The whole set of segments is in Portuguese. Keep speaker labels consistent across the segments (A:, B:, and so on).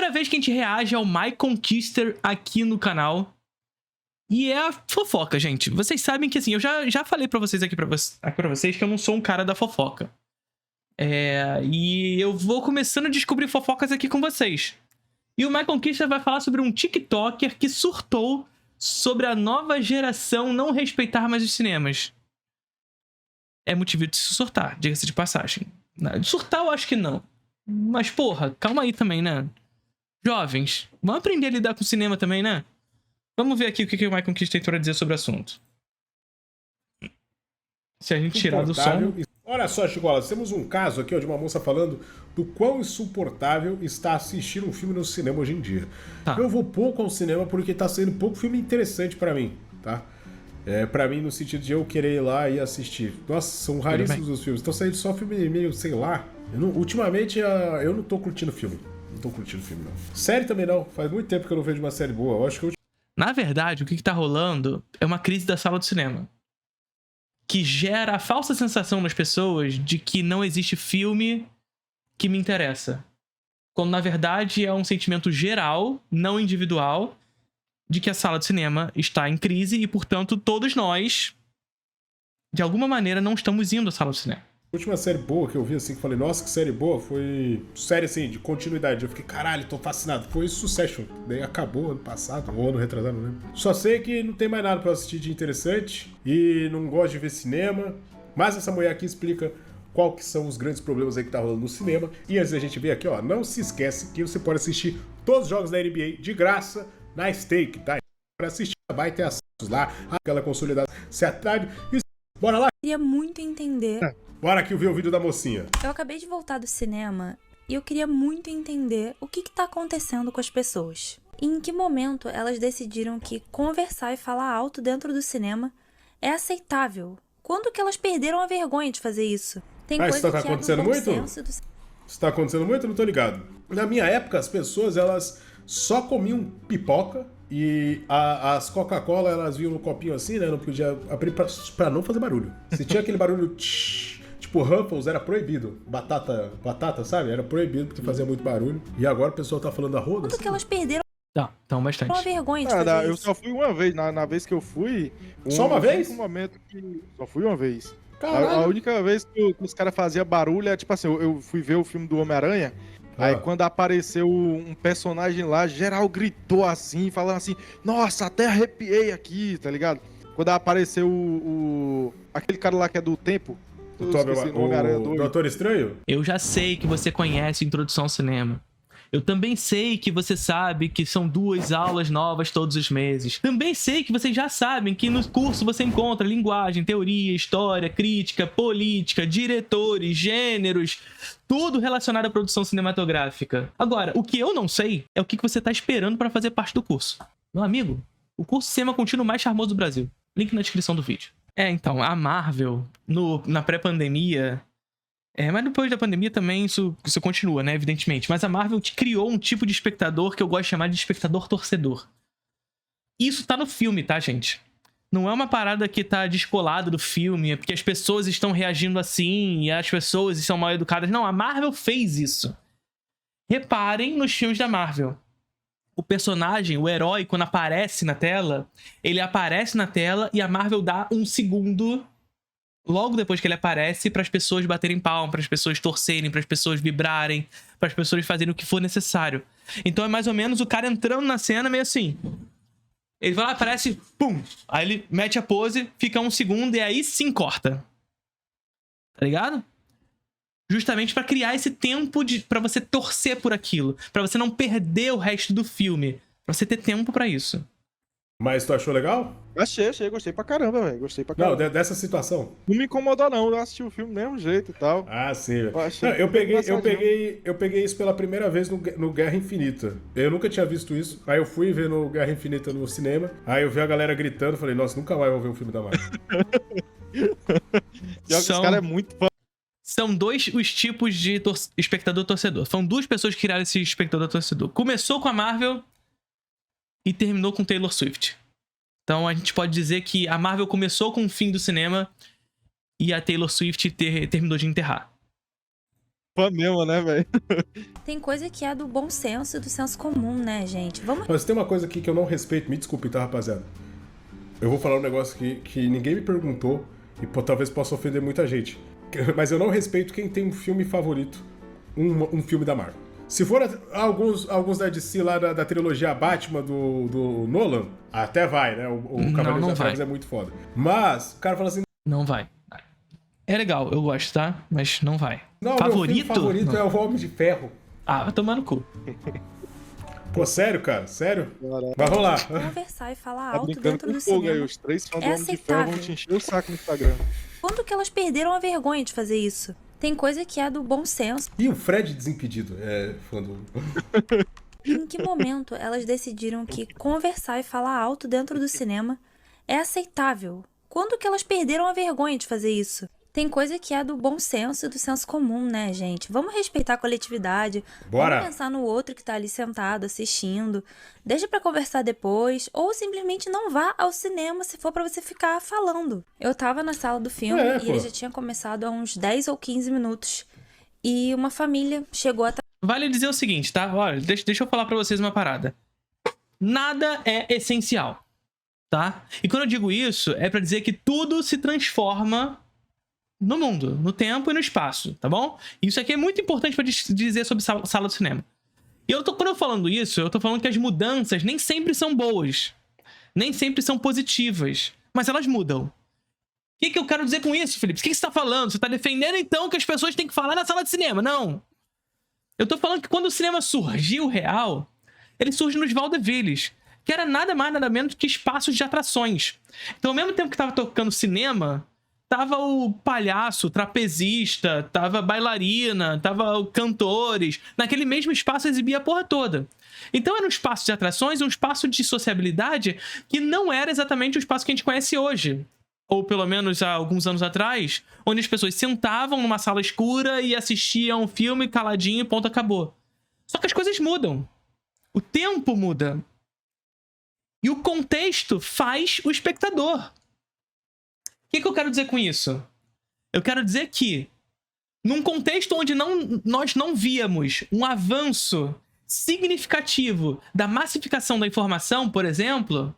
A: primeira vez que a gente reage ao My Conquister aqui no canal. E é a fofoca, gente. Vocês sabem que, assim, eu já falei pra vocês aqui pra vocês que eu não sou um cara da fofoca. E eu vou começando a descobrir fofocas aqui com vocês. E o My Conquister vai falar sobre um TikToker que surtou sobre a nova geração não respeitar mais os cinemas. É motivo de se surtar, diga-se de passagem. De surtar eu acho que não. Mas, porra, calma aí também, né? Jovens, vamos aprender a lidar com o cinema também, né? Vamos ver aqui o que o My Conquister tem para dizer sobre o assunto. Se a gente tirar do som...
B: Olha só, Chicola, temos um caso aqui ó, de uma moça falando do quão insuportável está assistir um filme no cinema hoje em dia.
A: Tá.
B: Eu vou pouco ao cinema porque está saindo pouco filme interessante para mim, tá? Pra mim, no sentido de eu querer ir lá e assistir. Nossa, são raríssimos os filmes. Estão saindo só filme meio, sei lá. Ultimamente, eu não tô curtindo filme. Não tô curtindo filme, não. Série também não. Faz muito tempo que eu não vejo uma série boa. Eu acho que
A: Na verdade, o que tá rolando é uma crise da sala do cinema. Que gera a falsa sensação nas pessoas de que não existe filme que me interessa. Quando, na verdade, é um sentimento geral, não individual, de que a sala de cinema está em crise e, portanto, todos nós, de alguma maneira, não estamos indo à sala de cinema.
B: A última série boa que eu vi, assim, que falei, nossa, que série boa, foi série, assim, de continuidade. Eu fiquei, caralho, tô fascinado. Foi Succession. Daí acabou ano passado, ou ano retrasado, não lembro. Só sei que não tem mais nada pra assistir de interessante e não gosto de ver cinema. Mas essa mulher aqui explica qual que são os grandes problemas aí que tá rolando no cinema. E antes da gente ver aqui, ó, não se esquece que você pode assistir todos os jogos da NBA de graça na Stake, tá? Pra assistir, vai ter acessos lá, aquela consolidada se atrás. Bora lá?
C: Queria muito entender.
B: Bora aqui ver o vídeo da mocinha.
C: Eu acabei de voltar do cinema e eu queria muito entender o que tá acontecendo com as pessoas. E em que momento elas decidiram que conversar e falar alto dentro do cinema é aceitável? Quando que elas perderam a vergonha de fazer isso? Tem coisa
B: isso tá
C: que
B: acontecendo muito? Isso tá acontecendo muito? Eu não tô ligado. Na minha época, as pessoas, elas só comiam pipoca e as Coca-Cola, elas vinham no copinho assim, né? Não podia abrir pra não fazer barulho. Se tinha aquele barulho tipo Ruffles, era proibido. Batata, sabe? Era proibido porque fazia muito barulho. E agora o pessoal tá falando a roda.
C: Quando
B: assim,
C: que elas perderam
A: Tá, então bastante.
C: a vergonha de fazer
D: Eu
C: isso?
D: só fui uma vez. Na vez que eu fui...
B: Só uma vez?
D: Momento que... Só fui uma vez.
B: Caralho.
D: A única vez que os caras faziam barulho é tipo assim, eu fui ver o filme do Homem-Aranha. Aí quando apareceu um personagem lá, geral gritou assim, falando assim, nossa, até arrepiei aqui, tá ligado? Quando apareceu aquele cara lá que é do tempo.
B: O Doutor Estranho?
A: Eu já sei que você conhece Introdução ao Cinema. Eu também sei que você sabe que são 2 aulas novas todos os meses. Também sei que vocês já sabem que no curso você encontra linguagem, teoria, história, crítica, política, diretores, gêneros, tudo relacionado à produção cinematográfica. Agora, o que eu não sei é o que você está esperando para fazer parte do curso. Meu amigo, o curso Cinema Contínuo mais charmoso do Brasil. Link na descrição do vídeo. Então, a Marvel, na pré-pandemia... mas depois da pandemia também isso continua, né? Evidentemente. Mas a Marvel criou um tipo de espectador que eu gosto de chamar de espectador torcedor. Isso tá no filme, tá, gente? Não é uma parada que tá descolada do filme, é porque as pessoas estão reagindo assim e as pessoas são mal educadas. Não, a Marvel fez isso. Reparem nos filmes da Marvel. O personagem, o herói, quando aparece na tela, ele aparece na tela e a Marvel dá um segundo... logo depois que ele aparece, para as pessoas baterem palma, para as pessoas torcerem, para as pessoas vibrarem, para as pessoas fazerem o que for necessário. Então é mais ou menos o cara entrando na cena meio assim. Ele vai lá, aparece, pum! Aí ele mete a pose, fica um segundo e aí sim corta. Tá ligado? Justamente para criar esse tempo para você torcer por aquilo, para você não perder o resto do filme, para você ter tempo para isso.
B: Mas tu achou legal?
D: Achei, gostei pra caramba, velho. Gostei pra caramba.
B: Não, dessa situação.
D: Não me incomodou, não. Eu assisti o filme do mesmo jeito e tal.
B: Ah, sim, velho.
D: Eu
B: Eu peguei isso pela primeira vez no Guerra Infinita. Eu nunca tinha visto isso. Aí eu fui ver no Guerra Infinita no cinema. Aí eu vi a galera gritando. Falei, nossa, nunca mais vou ver um filme da Marvel.
D: Os caras é muito fã.
A: São 2 os tipos de espectador-torcedor. São 2 pessoas que criaram esse espectador-torcedor. Começou com a Marvel e terminou com Taylor Swift. Então a gente pode dizer que a Marvel começou com o fim do cinema e a Taylor Swift terminou de enterrar.
D: Fã mesmo, né, velho?
C: Tem coisa que é do bom senso e do senso comum, né, gente? Vamos
B: Mas tem uma coisa aqui que eu não respeito, me desculpe, tá, rapaziada? Eu vou falar um negócio que ninguém me perguntou e talvez possa ofender muita gente. Mas eu não respeito quem tem um filme favorito, um filme da Marvel. Se for alguns da DC lá da trilogia Batman do Nolan, até vai, né? O Cavaleiro das Trevas é muito foda. Mas o cara fala assim...
A: Não vai. É legal, eu gosto, tá? Mas não vai.
B: Não,
A: favorito?
B: Meu filme favorito
A: não.
B: é o Homem de Ferro.
A: Ah, vai tomar no cu.
B: Pô, sério, cara? Sério?
D: Caraca.
B: Mas vamos lá.
C: conversar e falar
D: Tá
C: alto
D: brincando
C: dentro
D: com
C: do
D: fogo aí.
C: cinema.
D: Os 3 fãs do
C: É
D: Homem de Ferro vão
C: aceitável.
D: te encher o saco no Instagram.
C: Quando que elas perderam a vergonha de fazer isso? Tem coisa que é do bom senso.
B: E o Fred Desimpedido é fã do...
C: Em que momento elas decidiram que conversar e falar alto dentro do cinema é aceitável? Quando que elas perderam a vergonha de fazer isso? Tem coisa que é do bom senso e do senso comum, né, gente? Vamos respeitar a coletividade.
B: Bora!
C: Vamos pensar no outro que tá ali sentado, assistindo. Deixa pra conversar depois. Ou simplesmente não vá ao cinema se for pra você ficar falando. Eu tava na sala do filme e
B: pô.
C: ele já tinha começado há uns 10 ou 15 minutos. E uma família chegou atrás.
A: Vale dizer o seguinte, tá? Olha, deixa eu falar pra vocês uma parada. Nada é essencial, tá? E quando eu digo isso, é pra dizer que tudo se transforma no mundo, no tempo e no espaço, tá bom? Isso aqui é muito importante pra dizer sobre sala de cinema. E quando eu falando isso, eu tô falando que as mudanças nem sempre são boas. Nem sempre são positivas. Mas elas mudam. O que eu quero dizer com isso, Felipe? O que você tá falando? Você tá defendendo, então, que as pessoas têm que falar na sala de cinema? Não. Eu tô falando que quando o cinema surgiu real, ele surge nos vaudevilles, que era nada mais, nada menos que espaços de atrações. Então, ao mesmo tempo que tava tocando cinema, tava o palhaço, o trapezista, tava a bailarina, tava cantores. Naquele mesmo espaço exibia a porra toda. Então era um espaço de atrações, um espaço de sociabilidade que não era exatamente o espaço que a gente conhece hoje. Ou pelo menos há alguns anos atrás, onde as pessoas sentavam numa sala escura e assistiam um filme caladinho e ponto, acabou. Só que as coisas mudam. O tempo muda. E o contexto faz o espectador. O que eu quero dizer com isso? Eu quero dizer que, num contexto onde nós não víamos um avanço significativo da massificação da informação, por exemplo,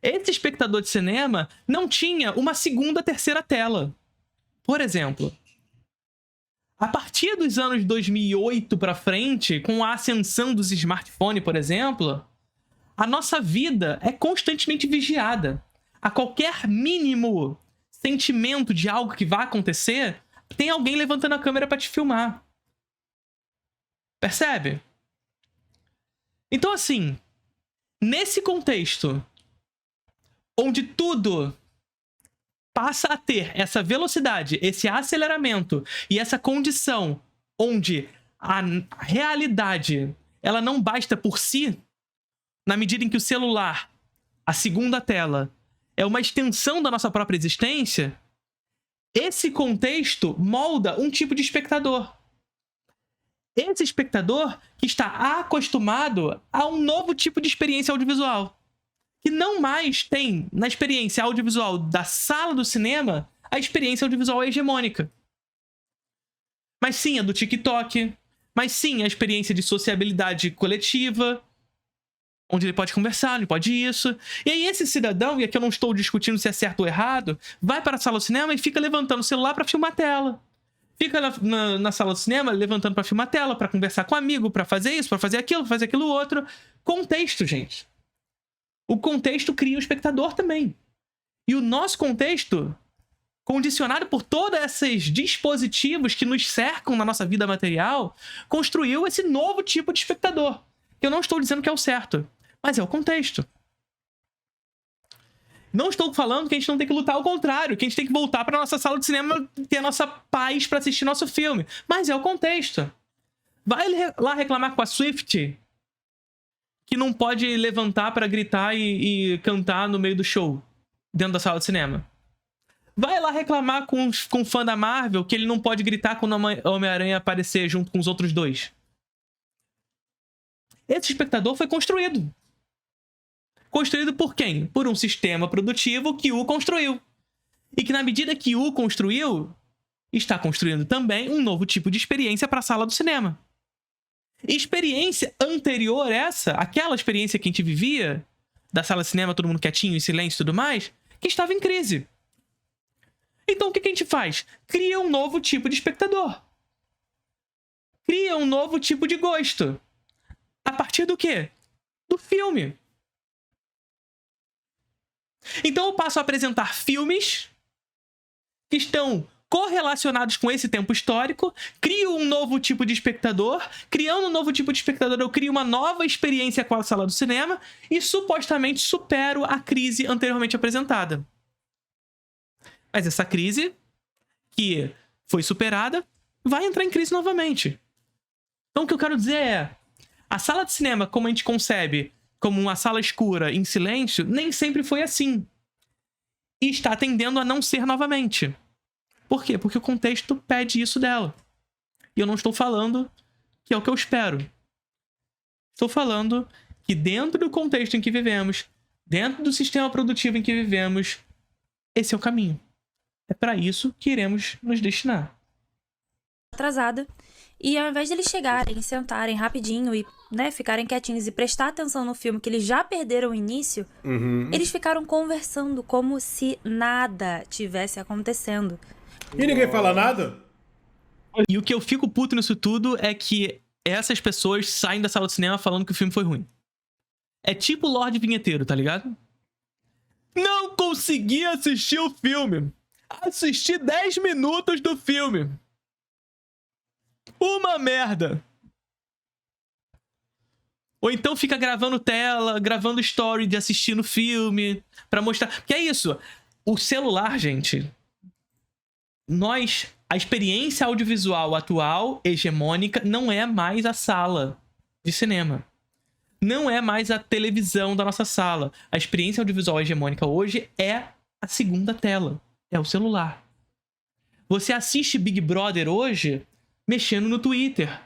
A: esse espectador de cinema não tinha uma segunda, terceira tela. Por exemplo, a partir dos anos 2008 para frente, com a ascensão dos smartphones, por exemplo, a nossa vida é constantemente vigiada. A qualquer mínimo sentimento de algo que vai acontecer, tem alguém levantando a câmera para te filmar. Percebe? Então, assim, nesse contexto, onde tudo passa a ter essa velocidade, esse aceleramento e essa condição onde a realidade ela não basta por si, na medida em que o celular, a segunda tela, é uma extensão da nossa própria existência, esse contexto molda um tipo de espectador. Esse espectador que está acostumado a um novo tipo de experiência audiovisual, que não mais tem, na experiência audiovisual da sala do cinema, a experiência audiovisual hegemônica. Mas sim a do TikTok, mas sim a experiência de sociabilidade coletiva, onde ele pode conversar, ele pode isso. E aí esse cidadão, e aqui eu não estou discutindo se é certo ou errado, vai para a sala do cinema e fica levantando o celular para filmar a tela. Fica na sala do cinema levantando para filmar a tela, para conversar com um amigo, para fazer isso, para fazer aquilo, fazer aquilo outro. Contexto, gente. O contexto cria o espectador também. E o nosso contexto, condicionado por todos esses dispositivos que nos cercam na nossa vida material, construiu esse novo tipo de espectador. Eu não estou dizendo que é o certo, mas é o contexto. Não estou falando que a gente não tem que lutar ao contrário, que a gente tem que voltar para nossa sala de cinema e ter a nossa paz para assistir nosso filme. Mas é o contexto. Vai lá reclamar com a Swift que não pode levantar para gritar e cantar no meio do show, dentro da sala de cinema. Vai lá reclamar com um fã da Marvel que ele não pode gritar quando o Homem-Aranha aparecer junto com os outros dois. Esse espectador foi construído. Construído por quem? Por um sistema produtivo que o construiu. E que na medida que o construiu, está construindo também um novo tipo de experiência para a sala do cinema. Experiência anterior essa, aquela experiência que a gente vivia, da sala de cinema, todo mundo quietinho, em silêncio e tudo mais, que estava em crise. Então o que a gente faz? Cria um novo tipo de espectador. Cria um novo tipo de gosto. A partir do quê? Do filme. Então eu passo a apresentar filmes que estão correlacionados com esse tempo histórico, crio um novo tipo de espectador, criando um novo tipo de espectador eu crio uma nova experiência com a sala do cinema e supostamente supero a crise anteriormente apresentada. Mas essa crise, que foi superada, vai entrar em crise novamente. Então o que eu quero dizer é, a sala de cinema, como a gente concebe como uma sala escura em silêncio, nem sempre foi assim. E está tendendo a não ser novamente. Por quê? Porque o contexto pede isso dela. E eu não estou falando que é o que eu espero. Estou falando que dentro do contexto em que vivemos, dentro do sistema produtivo em que vivemos, esse é o caminho. É para isso que iremos nos destinar.
C: Atrasada. E ao invés de eles chegarem, sentarem rapidinho e, né, ficarem quietinhos e prestar atenção no filme que eles já perderam o início, eles ficaram conversando como se nada tivesse acontecendo.
B: E ninguém fala nada?
A: E o que eu fico puto nisso tudo é que essas pessoas saem da sala de cinema falando que o filme foi ruim. É tipo Lorde Vinheteiro, tá ligado? Não consegui assistir o filme. Assisti 10 minutos do filme. Uma merda. Ou então fica gravando tela, gravando story de assistir no filme, pra mostrar... Que é isso, o celular, gente... A experiência audiovisual atual, hegemônica, não é mais a sala de cinema. Não é mais a televisão da nossa sala. A experiência audiovisual hegemônica hoje é a segunda tela. É o celular. Você assiste Big Brother hoje mexendo no Twitter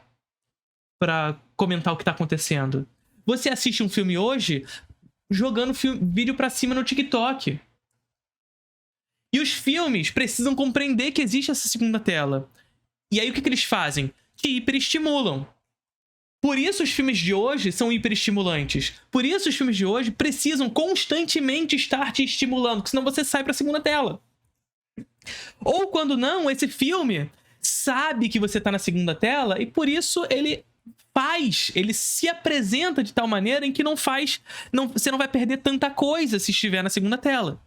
A: pra comentar o que tá acontecendo. Você assiste um filme hoje jogando vídeo pra cima no TikTok. E os filmes precisam compreender que existe essa segunda tela. E aí o que eles fazem? Que hiperestimulam. Por isso os filmes de hoje são hiperestimulantes. Por isso os filmes de hoje precisam constantemente estar te estimulando, porque senão você sai pra segunda tela. Ou quando não, esse filme sabe que você tá na segunda tela e por isso ele se apresenta de tal maneira em que você não vai perder tanta coisa se estiver na segunda tela.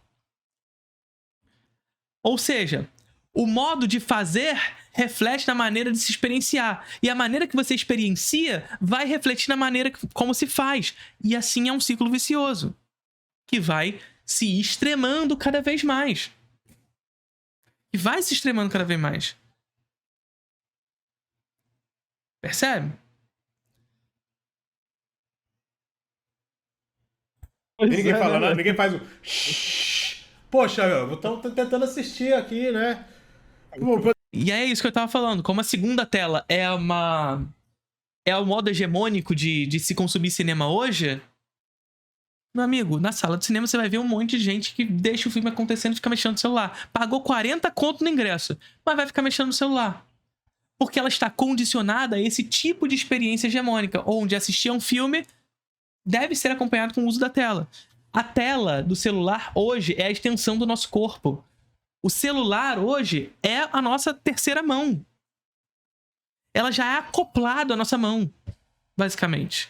A: Ou seja, o modo de fazer reflete na maneira de se experienciar. E a maneira que você experiencia vai refletir na maneira como se faz. E assim é um ciclo vicioso, que vai se extremando cada vez mais. E vai se extremando cada vez mais. Percebe?
B: Ninguém fala nada, ninguém faz o... Poxa, eu tô tentando assistir aqui, né?
A: E é isso que eu tava falando. Como a segunda tela é o modo hegemônico de se consumir cinema hoje, meu amigo, na sala de cinema você vai ver um monte de gente que deixa o filme acontecendo e fica mexendo no celular. Pagou 40 conto no ingresso, mas vai ficar mexendo no celular. Porque ela está condicionada a esse tipo de experiência hegemônica, onde assistir a um filme deve ser acompanhado com o uso da tela. A tela do celular hoje é a extensão do nosso corpo. O celular hoje é a nossa terceira mão. Ela já é acoplada à nossa mão, basicamente.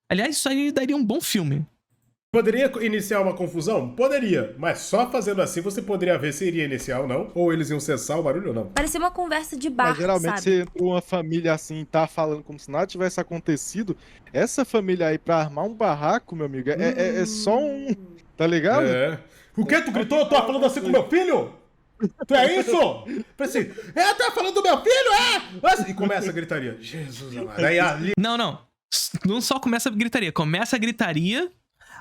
A: Aliás, isso aí daria um bom filme.
B: Poderia iniciar uma confusão? Poderia, mas só fazendo assim você poderia ver se iria iniciar ou não, ou eles iam cessar o barulho ou não.
C: Parecia uma conversa de bar,
D: Mas geralmente
C: sabe?
D: você entrou uma família assim, tá falando como se nada tivesse acontecido. Essa família aí, pra armar um barraco, meu amigo, é só um... Tá ligado?
B: É. O que? Tu gritou? Eu tô falando assim com meu filho? Tu é isso? Pensei, tá falando do meu filho, E começa a gritaria. Jesus amado. Aí ali...
A: Não. Não só começa a gritaria. Começa a gritaria,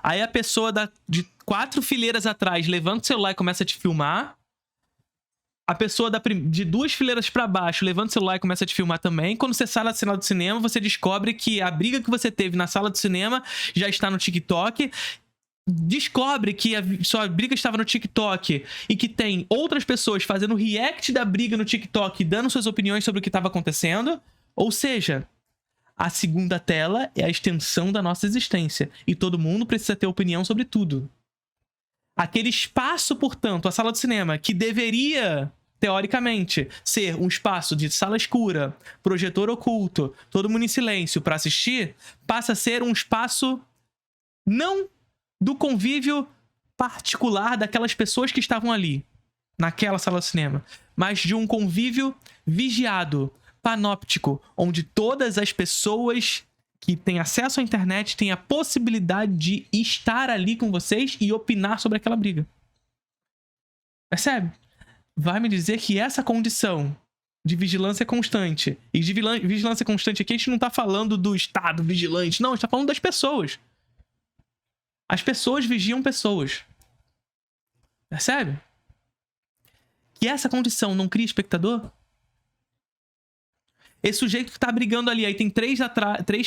A: aí a pessoa de 4 fileiras atrás levanta o celular e começa a te filmar. A pessoa de 2 fileiras pra baixo levanta o celular e começa a te filmar também. Quando você sai da sala do cinema, você descobre que a briga que você teve na sala do cinema já está no TikTok. descobre que sua briga estava no TikTok e que tem outras pessoas fazendo react da briga no TikTok, dando suas opiniões sobre o que estava acontecendo, ou seja, a segunda tela é a extensão da nossa existência e todo mundo precisa ter opinião sobre tudo. Aquele espaço, portanto, a sala de cinema, que deveria, teoricamente, ser um espaço de sala escura, projetor oculto, todo mundo em silêncio para assistir, passa a ser um espaço não do convívio particular daquelas pessoas que estavam ali, naquela sala de cinema, mas de um convívio vigiado, panóptico, onde todas as pessoas que têm acesso à internet têm a possibilidade de estar ali com vocês e opinar sobre aquela briga. Percebe? Vai me dizer que essa condição de vigilância constante, e de vigilância constante aqui a gente não tá falando do Estado vigilante, não, a gente tá falando das pessoas. As pessoas vigiam pessoas. Percebe? Que essa condição não cria espectador? Esse sujeito que tá brigando ali, aí tem 3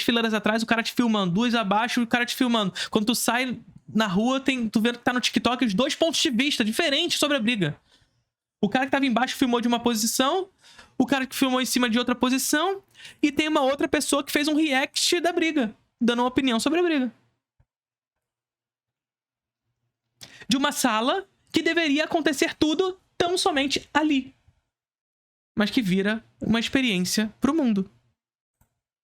A: fileiras atrás, o cara te filmando, 2 abaixo, o cara te filmando. Quando tu sai na rua, tu vê que tá no TikTok os 2 pontos de vista diferentes sobre a briga. O cara que tava embaixo filmou de uma posição, o cara que filmou em cima de outra posição, e tem uma outra pessoa que fez um react da briga, dando uma opinião sobre a briga. De uma sala que deveria acontecer tudo tão somente ali. Mas que vira uma experiência pro mundo.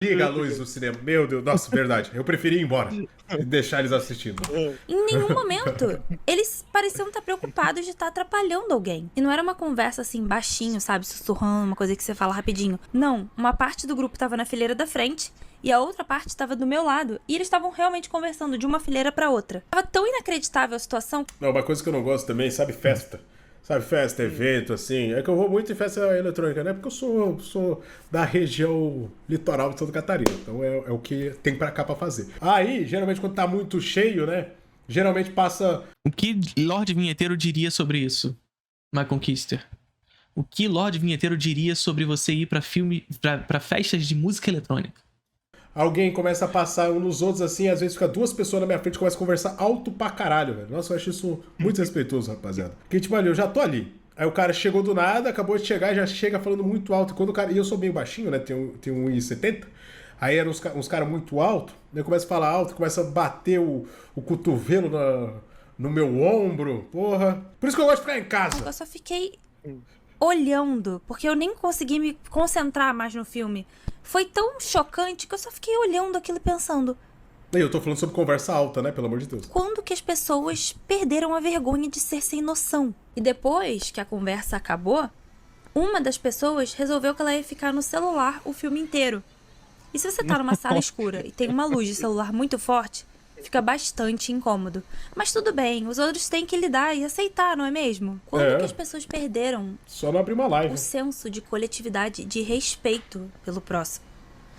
B: Liga a luz do cinema. Meu Deus, nossa, verdade. Eu preferi ir embora e deixar eles assistindo.
C: Em nenhum momento eles pareciam estar preocupados de estar atrapalhando alguém. E não era uma conversa assim, baixinho, sabe? Sussurrando, uma coisa que você fala rapidinho. Não, uma parte do grupo tava na fileira da frente e a outra parte estava do meu lado. E eles estavam realmente conversando de uma fileira pra outra. Tava tão inacreditável a situação.
B: Não, uma coisa que eu não gosto também, sabe, festa. Sabe, festa, evento, assim. É que eu vou muito em festa eletrônica, né? Porque eu sou da região litoral de Santa Catarina. Então é o que tem pra cá pra fazer. Aí, geralmente, quando tá muito cheio, né? Geralmente passa...
A: O que Lorde Vinheteiro diria sobre isso, Michael Kister? O que Lorde Vinheteiro diria sobre você ir pra pra festas de música eletrônica?
B: Alguém começa a passar uns nos outros assim, às vezes fica 2 pessoas na minha frente e começa a conversar alto pra caralho, velho. Nossa, eu acho isso muito respeitoso, rapaziada. Porque, tipo, ali, eu já tô ali. Aí o cara chegou do nada, acabou de chegar e já chega falando muito alto. E quando o cara... E eu sou meio baixinho, né? Tenho 1,70. Aí eram uns caras muito altos. Daí começa a falar alto, começa a bater o cotovelo no meu ombro. Porra. Por isso que eu gosto de ficar em casa.
C: Eu só fiquei olhando, porque eu nem consegui me concentrar mais no filme. Foi tão chocante que eu só fiquei olhando aquilo e pensando...
B: E eu tô falando sobre conversa alta, né? Pelo amor de Deus.
C: Quando que as pessoas perderam a vergonha de ser sem noção? E depois que a conversa acabou, uma das pessoas resolveu que ela ia ficar no celular o filme inteiro. E se você tá numa sala escura e tem uma luz de celular muito forte, fica bastante incômodo. Mas tudo bem, os outros têm que lidar e aceitar, não é mesmo? Quando que as pessoas perderam
B: só não abrir uma live.
C: o senso de coletividade, de respeito pelo próximo?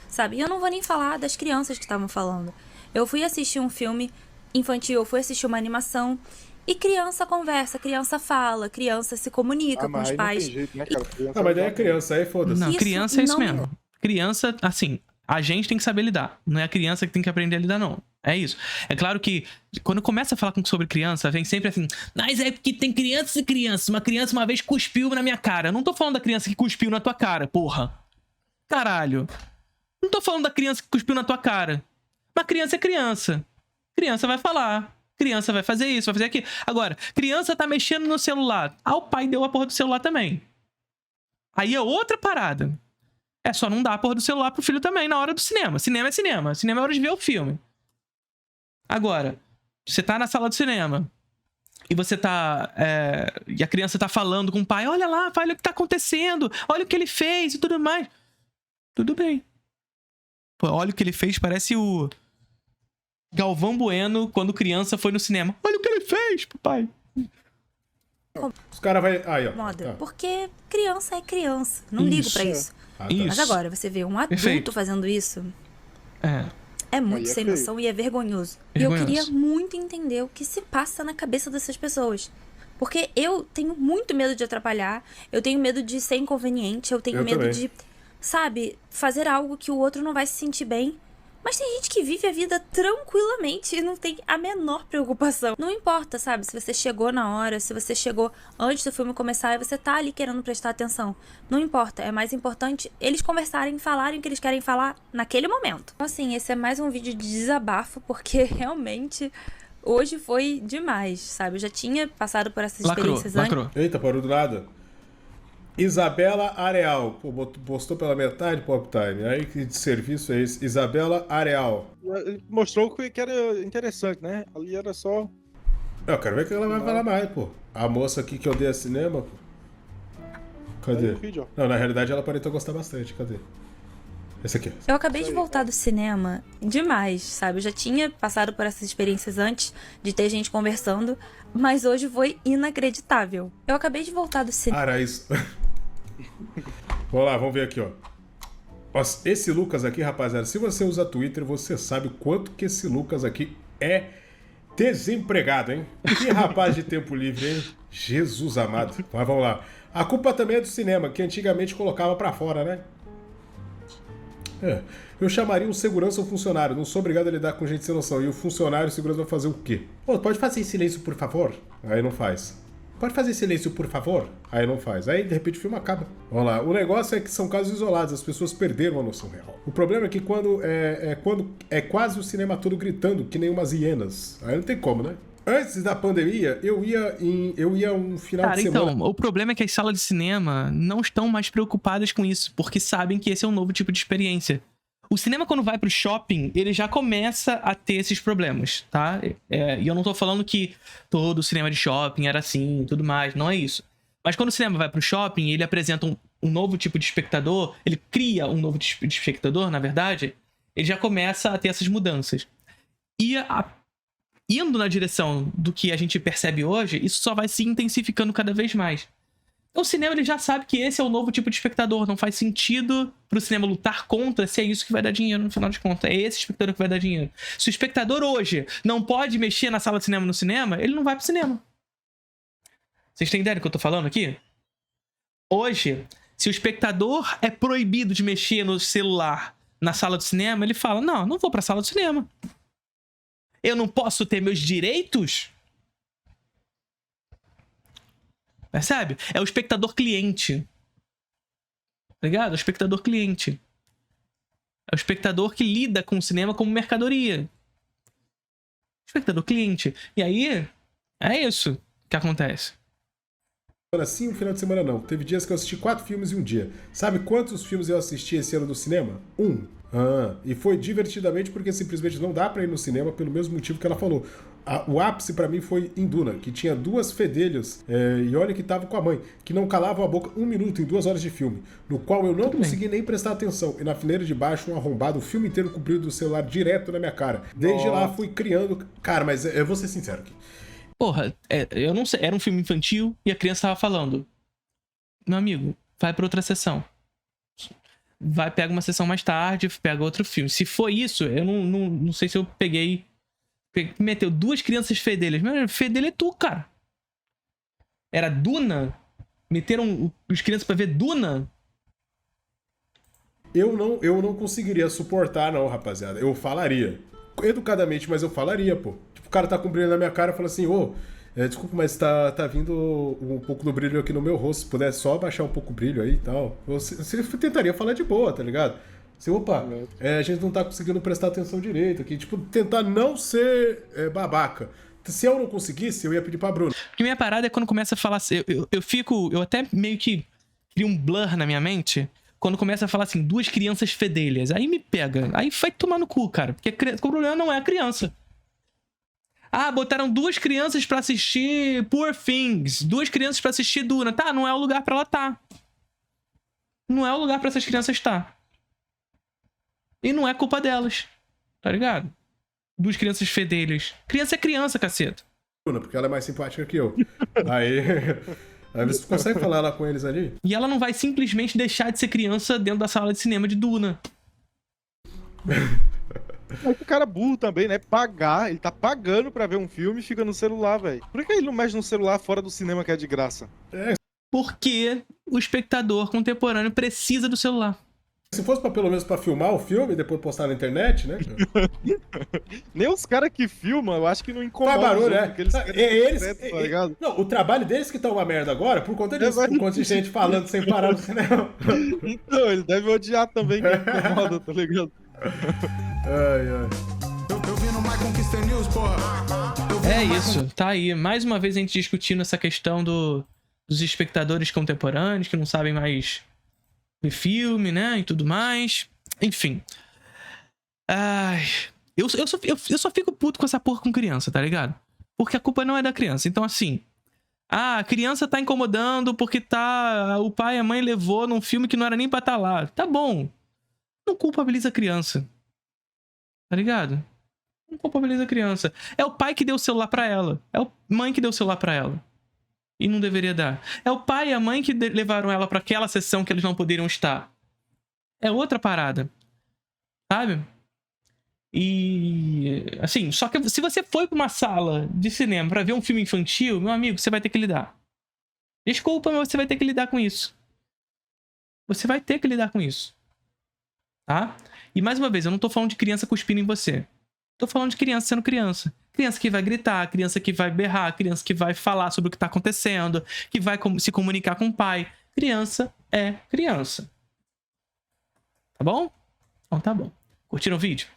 C: Sabe? E eu não vou nem falar das crianças que estavam falando. Eu fui assistir um filme infantil, eu fui assistir uma animação e criança conversa, criança fala, criança se comunica com os pais.
D: Não tem jeito, né, cara?
B: Ah, mas daí é criança, aí foda-se.
A: Não,
C: Isso
A: criança é isso
C: não-
A: mesmo. Criança, assim, a gente tem que saber lidar. Não é a criança que tem que aprender a lidar, não. É isso. É claro que quando começa a falar sobre criança, vem sempre assim, mas é porque tem crianças e crianças. Uma criança uma vez cuspiu na minha cara. Eu não tô falando da criança que cuspiu na tua cara, porra. Caralho. Não tô falando da criança que cuspiu na tua cara. Uma criança é criança. Criança vai falar. Criança vai fazer isso, vai fazer aquilo. Agora, criança tá mexendo no celular. Ah, o pai deu a porra do celular também. Aí é outra parada. É só não dar a porra do celular pro filho também na hora do cinema. Cinema é cinema. Cinema é hora de ver o filme. Agora, você tá na sala do cinema e você tá... e a criança tá falando com o pai, olha lá, pai, olha o que tá acontecendo, olha o que ele fez e tudo mais. Tudo bem. Pô, olha o que ele fez, parece o Galvão Bueno quando criança foi no cinema. Olha o que ele fez, papai.
B: Os caras vai... Aí, ó.
C: Moda.
B: Tá.
C: Porque criança é criança. Não ligo pra isso.
B: Ah, tá.
A: Isso.
C: Mas agora, você vê um adulto
A: Perfeito.
C: fazendo isso,
A: É.
C: é muito
D: Aí é
C: sem
D: feio.
C: noção e é vergonhoso. E eu
A: Vergonhoso.
C: queria muito entender o que se passa na cabeça dessas pessoas. Porque eu tenho muito medo de atrapalhar, eu tenho medo de ser inconveniente, eu tenho
B: Eu
C: medo
B: também.
C: de, sabe, fazer algo que o outro não vai se sentir bem. Mas tem gente que vive a vida tranquilamente e não tem a menor preocupação. Não importa, sabe? Se você chegou na hora, se você chegou antes do filme começar e você tá ali querendo prestar atenção. Não importa. É mais importante eles conversarem, falarem o que eles querem falar naquele momento. Então, assim, esse é mais um vídeo de desabafo, porque realmente hoje foi demais, sabe? Eu já tinha passado por essas experiências antes.
B: Eita, parou do nada. Isabela Areal. Pô, postou pela metade, Pop Time. Aí que serviço é esse? Isabela Areal.
D: Ele mostrou que era interessante, né? Ali era só...
B: Eu quero ver o que ela vai falar mais, pô. A moça aqui que odeia cinema, pô. Cadê?
D: Vídeo,
B: não, na realidade ela parecia gostar bastante. Cadê? Esse aqui.
C: Eu acabei de voltar do cinema demais, sabe? Eu já tinha passado por essas experiências antes de ter gente conversando, mas hoje foi inacreditável. Eu acabei de voltar do cinema.
B: Cara, isso... Vamos lá, vamos ver aqui, ó. Esse Lucas aqui, rapaziada, se você usa Twitter, você sabe o quanto que esse Lucas aqui é desempregado, hein? Que rapaz de tempo livre, hein? Jesus amado. Mas vamos lá. A culpa também é do cinema, que antigamente colocava pra fora, né? Eu chamaria um segurança ou funcionário. Não sou obrigado a lidar com gente sem noção. E o funcionário, o segurança vai fazer o quê? Pô, pode fazer silêncio, por favor? Aí não faz. Pode fazer silêncio, por favor? Aí não faz. Aí, de repente, o filme acaba. Vamos lá. O negócio é que são casos isolados. As pessoas perderam a noção real. O problema é que quando é quase o cinema todo gritando, que nem umas hienas. Aí não tem como, né? Antes da pandemia, eu ia um final de semana...
A: Então, o problema é que as salas de cinema não estão mais preocupadas com isso, porque sabem que esse é um novo tipo de experiência. O cinema, quando vai pro shopping, ele já começa a ter esses problemas, tá? E eu não tô falando que todo cinema de shopping era assim e tudo mais, não é isso. Mas quando o cinema vai pro shopping, ele apresenta um novo tipo de espectador, ele cria um novo tipo de espectador, na verdade, ele já começa a ter essas mudanças. E indo na direção do que a gente percebe hoje, isso só vai se intensificando cada vez mais. O cinema ele já sabe que esse é o novo tipo de espectador. Não faz sentido pro cinema lutar contra se é isso que vai dar dinheiro no final de contas. É esse espectador que vai dar dinheiro. Se o espectador hoje não pode mexer na sala de cinema no cinema, ele não vai pro cinema. Vocês têm ideia do que eu tô falando aqui? Hoje, se o espectador é proibido de mexer no celular na sala do cinema, ele fala, não vou pra sala do cinema. Eu não posso ter meus direitos? Percebe? É o espectador cliente. Tá ligado? É o espectador cliente. É o espectador que lida com o cinema como mercadoria. Espectador cliente. E aí, é isso que acontece.
B: Sim, um final de semana não. Teve dias que eu assisti 4 filmes em um dia. Sabe quantos filmes eu assisti esse ano no cinema? 1. E foi divertidamente porque simplesmente não dá pra ir no cinema pelo mesmo motivo que ela falou. O ápice pra mim foi em Duna, que tinha 2 fedelhas, e olha que tava com a mãe, que não calavam a boca 1 minuto em 2 horas de filme, no qual eu não consegui nem prestar atenção. E na fileira de baixo, um arrombado, o filme inteiro cobrido do celular direto na minha cara. Desde lá fui criando... Cara, mas eu vou ser sincero aqui.
A: Porra, eu não sei, era um filme infantil e a criança tava falando, meu amigo, vai pra outra sessão. Vai, pega uma sessão mais tarde, pega outro filme. Se for isso, eu não sei se eu peguei... Meteu 2 crianças fedelhas. Meu, fedelha é tu, cara. Era Duna? Meteram os crianças pra ver Duna?
B: Eu não conseguiria suportar, não, rapaziada. Eu falaria. Educadamente, mas eu falaria, pô. Tipo, o cara tá com brilho na minha cara e fala assim, desculpa, mas tá vindo um pouco do brilho aqui no meu rosto. Se puder só baixar um pouco o brilho aí e tal. Você tentaria falar de boa, tá ligado? Assim, opa, a gente não tá conseguindo prestar atenção direito aqui. Tipo, tentar não ser babaca. Se eu não conseguisse, eu ia pedir pra Bruna.
A: Porque minha parada é quando começa a falar assim, eu até meio que crio um blur na minha mente quando começa a falar assim, 2 crianças fedelhas. Aí me pega. Aí vai tomar no cu, cara. Porque o problema não é a criança. Botaram 2 crianças pra assistir Poor Things. 2 crianças pra assistir Duna. Tá, não é o lugar pra ela tá. Não é o lugar pra essas crianças estar. E não é culpa delas. Tá ligado? 2 crianças fedelhas. Criança é criança, caceta.
B: Porque ela é mais simpática que eu. Aí você consegue falar lá com eles ali?
A: E ela não vai simplesmente deixar de ser criança dentro da sala de cinema de Duna.
D: Mas o cara é burro também, né? Ele tá pagando pra ver um filme e fica no celular, velho. Por que ele não mexe no celular fora do cinema que é de graça?
A: Porque o espectador contemporâneo precisa do celular.
B: Se fosse pelo menos pra filmar o filme e depois postar na internet, né?
D: Nem os caras que filmam, eu acho que não incomodam.
B: Faz barulho, né?
D: Porque eles querem secreto, tá ligado?
B: Não, o trabalho deles que tá uma merda agora, por conta disso, por conta de gente falando sem parar no cinema.
D: Então, eles devem odiar também quem incomoda, tá ligado?
B: Ai, ai.
E: Eu vi no My Conquista News, porra.
A: É isso, tá aí. Mais uma vez a gente discutindo essa questão dos espectadores contemporâneos que não sabem mais ver filme, né? E tudo mais. Enfim. Ai. Eu só fico puto com essa porra com criança, tá ligado? Porque a culpa não é da criança. Então, assim. Ah, a criança tá incomodando porque o pai e a mãe levou num filme que não era nem pra estar lá. Tá bom. Não culpabiliza a criança. Tá ligado? Não culpabiliza a criança. É o pai que deu o celular pra ela. É a mãe que deu o celular pra ela. E não deveria dar. É o pai e a mãe que levaram ela pra aquela sessão que eles não poderiam estar. É outra parada. Sabe? E... assim, só que se você foi pra uma sala de cinema pra ver um filme infantil, meu amigo, você vai ter que lidar. Desculpa, mas você vai ter que lidar com isso. Você vai ter que lidar com isso. Tá? E mais uma vez, eu não tô falando de criança cuspindo em você. Tô falando de criança sendo criança. Criança que vai gritar, criança que vai berrar, criança que vai falar sobre o que tá acontecendo, que vai se comunicar com o pai. Criança é criança. Tá bom? Então tá bom. Curtiram o vídeo?